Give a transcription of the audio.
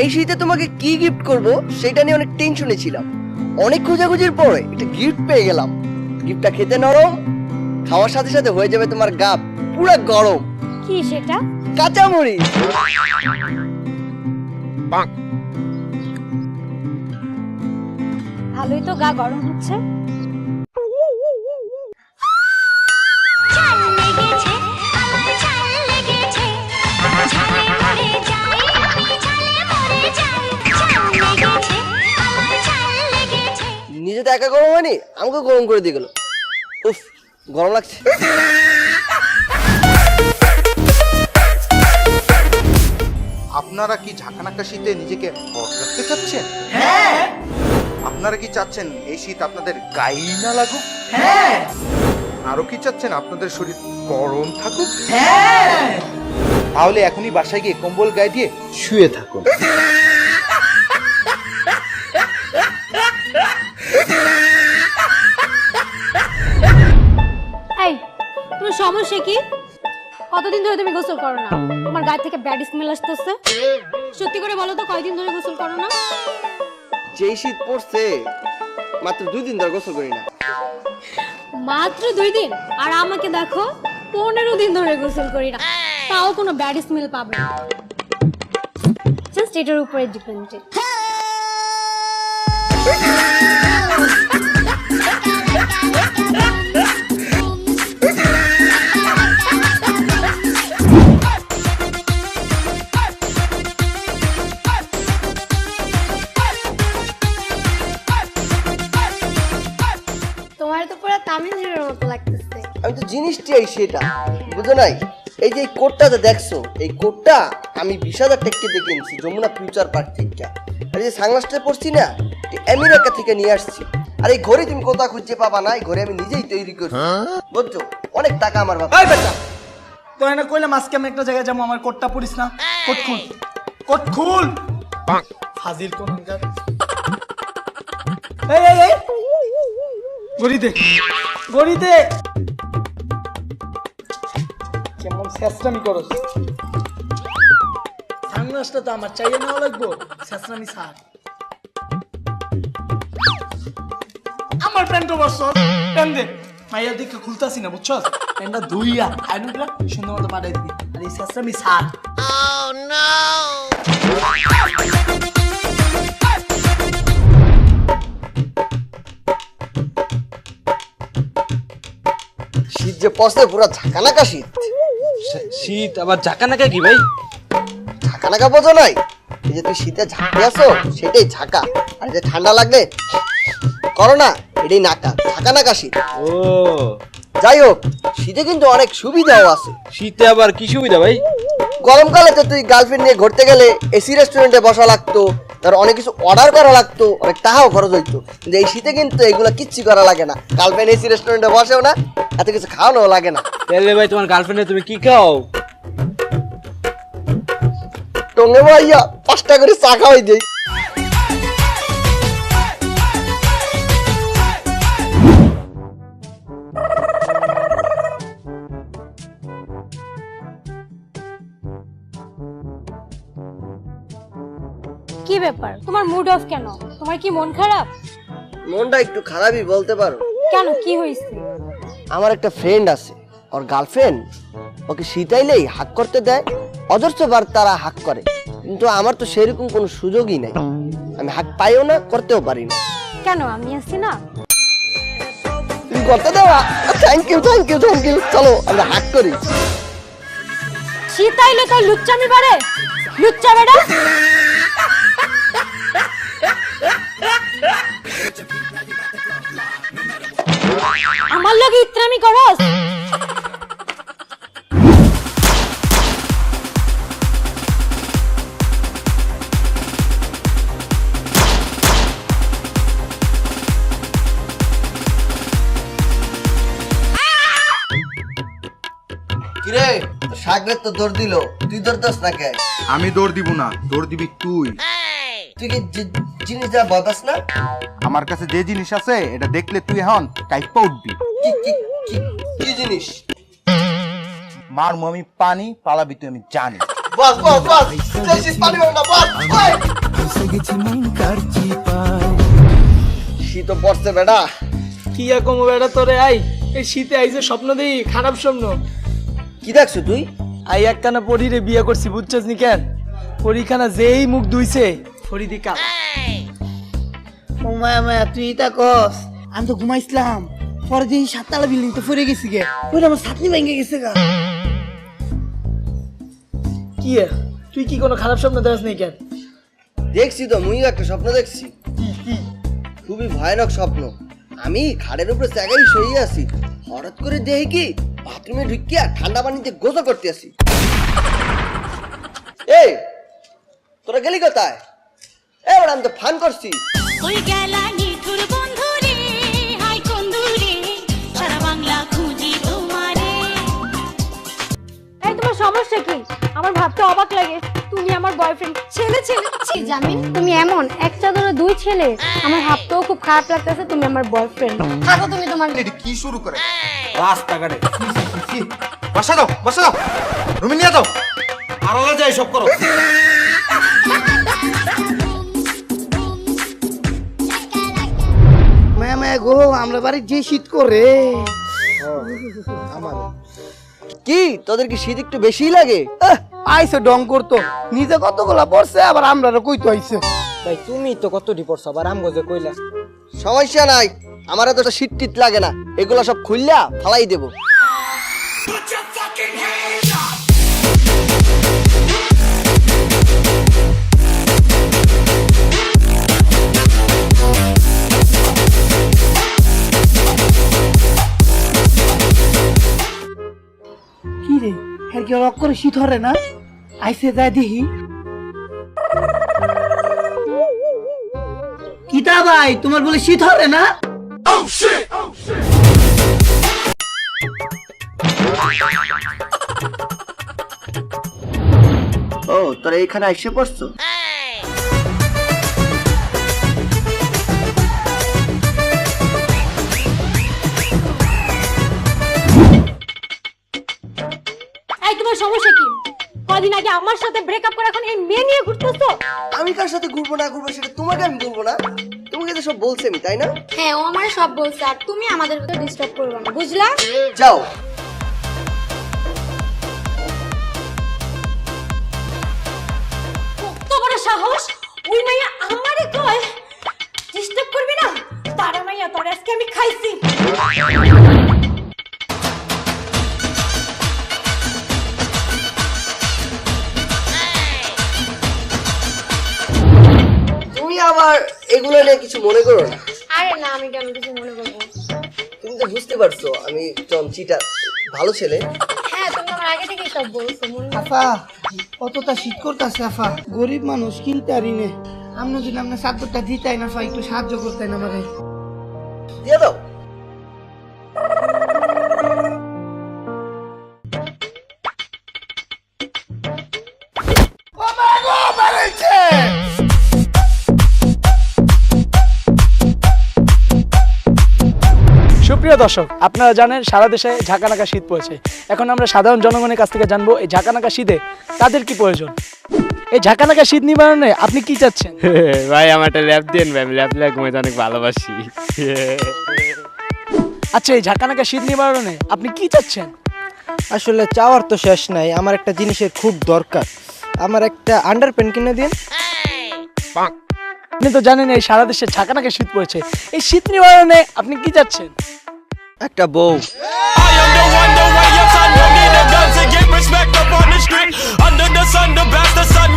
এই শীতে তোমাকে কি গিফট করব সেটা নিয়ে অনেক টেনশনে ছিলাম। অনেক খোঁজাখুঁজির পরে একটা গিফট পেয়ে গেলাম। গিফটটা খেতে নরম, খাওয়ার সাথে সাথে হয়ে যাবে তোমার গা পুরো গরম। কি সেটা? কাঁচামরিচ। ভালোই তো গা গরম হচ্ছে। নিজে তো একা গরম হয়নি, আমাকে গরম করে দিয়ে গেল। উফ, গরম লাগছে। আপনারা কি ঝাঁকানাকা শীতে নিজেকে বদলাতে চাচ্ছেন? আপনারা কি চাচ্ছেন এই শীত আপনাদের গায়ে না লাগুক? আরো কি চাচ্ছেন আপনাদের শরীর গরম থাকুক? তাহলে এখনই বাসায় গিয়ে কম্বল গায়ে দিয়ে শুয়ে থাকুন। এই, তোমার সমস্যা কি? কতদিন ধরে তুমি গোসল করো না? তোমার গা থেকে ব্যাড স্মেল আসতেছে। সত্যি করে বলো তো, কয়দিন ধরে গোসল করো না? যেই শীত পড়ছে মাত্র 2 দিন ধরে গোসল করি না। মাত্র 2 দিন? আর আমাকে দেখো 15 দিন ধরে গোসল করি না, তাও কোনো ব্যাড স্মেল পাবে না। জাস্ট এটার উপরে ডিপেন্ডেন্ট। তোমার তো পুরো তামিলের মতো লাগতেছে। আমি তো জিনিসটাই সেটা বুঝো নাই। এই যে কোটটা দেখছো, এই কোটটা আমি 20,000 টাকা দিয়ে কিনছি যমুনা ফিউচার পার্ক থেকে। আর এই যে সানগ্লাসটা পরছি না, আমেরিকা থেকে নিয়ে আসছি। আর এই ঘড়ি তুমি কোথা খুঁজে পাবা না, এই ঘড়ি আমি নিজেই তৈরি করছি, বুঝছো? অনেক টাকা আমার বাবা। এই বেটা, তো এনে কইলাম আজকে আমি একটা জায়গায় যাবো, আমার কোটটা পরিস না। কোট খুল, কোট খুল। ফাজিল কোন এই এই এই গড়ি দে, গড়ি দে। কেমন শেষরামি করস? সানগ্লাসটা তো আমার চাইয়ে নেওয়া লাগবো। শেষরামি সার আমার প্যান্টও বসো, প্যান্ট দে। মাইয়া দিকে খুলতাছি না, বুঝছস? প্যান্টটা ধুইয়া আইনুটা সুন্দর মতো পাঠাই দিবি। আর এই শেষরামি সার। শীত যে পড়ছে পুরো ঝাঁকানাকা শীত। শীত আবার ঝাঁকানাকা কি ভাই? ঝাঁকানাকা বোঝো নাই? এই যে তুই শীতে ঝাঁকে আছো সেটাই ঝাঁকা, আর যে ঠান্ডা লাগলে করো না, এটাই নাকা। ঝাঁকানাকা শীত। ও, যাই হোক, শীতে কিন্তু অনেক সুবিধাও আছে। শীতে আবার কি সুবিধা ভাই? গরমকালে তো তুই গার্লফ্রেন্ড নিয়ে ঘুরতে গেলে এসি রেস্টুরেন্টে বসা লাগতো, তার অনেক কিছু অর্ডার করা লাগতো, অনেক টাকাও খরচ হইতো। কিন্তু এই শীতে কিন্তু এগুলো কিচ্ছু করা লাগে না। গার্লফ্রেন্ড এসি রেস্টুরেন্টে বসেও না, এত কিছু খাওয়ানোও লাগে না। তাহলে ভাই তোমার গার্লফ্রেন্ডে তুমি কি খাও? টঙ্গে ভাইয়া 5 টাকা করে চা খাওয়াই দেই। কি ব্যাপার, তোমার মুড অফ কেন? তোমার কি মন খারাপ? মনটা একটু খারাপই বলতে পারো। কেন, কি হয়েছে? আমার একটা ফ্রেন্ড আছে, ওর গার্লফ্রেন্ড ওকে শীতাইলেই হাক করতে দেয়, অজস্র বার তারা হাক করে। কিন্তু আমার তো সেরকম কোনো সুযোগই নাই, আমি হাক পাইও না, করতেও পারি না। কেন, আমি আছি না? তুমি করতে দেওয়া? Thank you thank you thank you. চলো আমরা হাক করি। শীত আইলে তাই লুচ্চামি বাড়ে? লুচ্চা বেটা, আমার লগে ইত্রামি করস? কিরে, সাগরের তো দৌড় দিল, তুই দৌড় না কে? আমি দৌড় দিব না, দৌড় দিবি তুই। তুই কি জিনিস যা বদাস না? আমার কাছে যে জিনিস আছে এটা দেখলে তুই এখন কাইপা উঠবি। কি কি কি কি জিনিস? মারমু আমি পানি, পালাবি তুই আমি জানি। বস বস বস, পানি না বস। শীত পড়ছে বেটা। কি রকম বেটা তোরে আই এই শীতে আইছে স্বপ্ন দেই খারাপ স্বপ্ন। কি দেখছো তুই? আই একখানা পরীরে বিয়ে করছি বুঝছস নি কেন? পরীখানা যেই মুখ ধুইছে ফরিদি কাল। ও মায়া মায়া তুই এটা কস, আমি তো ঘুমাইছিলাম, পরে দেখি 7 তলা বিল্ডিং তো পড়ে গেছি গে, ওইটা আমার ছাতনি ভেঙে গেছে গা। কি এ? তুই কি কোনো খারাপ স্বপ্ন দেখছ নি কেন? দেখছি তো, মুইও একটা স্বপ্ন দেখছি। খুবই ভয়ানক স্বপ্ন। আমি খাটের উপরে জায়গায় শুয়ে আছি, হঠাৎ করে দেখি কি বাথরুমে ঢুকিয়া ঠান্ডা পানিতে গোসল করতে আসি। এই তোরা গেলি কোথায়? এবার আমি তো ফান করছি। ওই গেলা নিঠুর বন্ধু রে, হাই বন্ধু রে, সারা বাংলা খুঁজি তোমারে। এই তোমার সমস্যা কি? আমার ভাবতে অবাক লাগে তুমি আমার বয়ফ্রেন্ড। ছেলে ছেলে ছি জামিন, তুমি এমন এক চাদরে দুই ছেলে। আমার ভাবতেও খুব খারাপ লাগতেছে তুমি আমার বয়ফ্রেন্ড। থাকো তুমি তোমার। এটা কি শুরু করে? রাস্তাঘাটে বসা দাও রুমে নিয়ে দাও, আড়ালে যাই সব করো। মায়া মায়া গো, আমরা বাড়ি যে শীত করে। কি তোদের কি শীত একটু বেশিই লাগে? আইসে ডং করতো, নিজে কতগুলা পড়ছে আবার আমরা কইতো আইছে। ভাই তুমি তো কত ডিপোর্স আবার আমগো যে কইলা। সমস্যা নাই, আমার এতটা শীত টিত লাগে না, এগুলা সব খুললা ফালাই দেবো। কি রে, হ্যাঁ কি রক করে শীত হরে না? আইসে যায় দেখি। কিতা ভাই, তোমার বলে শীত হরে না? ও তোরা এখানে এসে পড়ছো? এই তোমার সমস্যা কি? কদিন আগে আমার সাথে ব্রেকআপ করে এখন এই মেয়ে নিয়ে ঘুরতেছো? আমি কার সাথে ঘুরবো না ঘুরবো সেটা তোমাকে আমি বলবো না, তোমাকে তো সব বলছে আমি, তাই না? হ্যাঁ, ও আমার সব বলছে আর তুমি আমাদের ভিতরে ডিস্টার্ব করবে না, বুঝলা? যাও। কত বড় সাহস, ওই মাইয়া আমারে কয় ডিস্টার্ব করবি না? তারা মাইয়া তোর আজকে আমি খাইছি। তুমি আবার এগুলো নিয়ে কিছু মনে করো না। আরে না, আমি কেন কিছু মনে করবো? তুমি তো বুঝতে পারছো আমি চমচিটা ভালো ছেলে। হ্যাঁ, তুমি আমার আগে থেকেই সব বলছো মনে। আফা কতটা শীত করতেছে আফা, গরিব মানুষ কিনতে পারি নে, আমরা যদি আপনার চাদরটা দিতাই না, একটু সাহায্য করতেন আমারে। দিয়ে দাও। সুপ্রিয় দর্শক, আপনারা জানেন সারা দেশে ঝাঁকানাকা শীত পড়েছে। এখন আমরা সাধারণ জনগণের কাছ থেকে জানবো এই ঝাঁকানাকা শীতে তাদের কি প্রয়োজন। এই ঝাঁকানাকা শীত নিবারণে আপনি কি চাচ্ছেন? ভাই আমার একটা ল্যাপ দেন ভাই, আমি ল্যাপ ঘুমাইতে অনেক ভালোবাসি। আচ্ছা, এই ঝাঁকানাকা শীত নিবারণে আপনি কি চাচ্ছেন? আসলে চাওয়ার তো শেষ নাই, আমার একটা জিনিসের খুব দরকার, আমার একটা আন্ডারপ্যান্ট কিনে দিন। আপনি তো জানেন এই সারা দেশে ঝাঁকানাকা শীত পড়েছে, এই শীত নিবারণে আপনি কি চাচ্ছেন? একটা বউ। I am the one, the way your son, no need a gun to get respect up on the street. Under the sun, the best the sun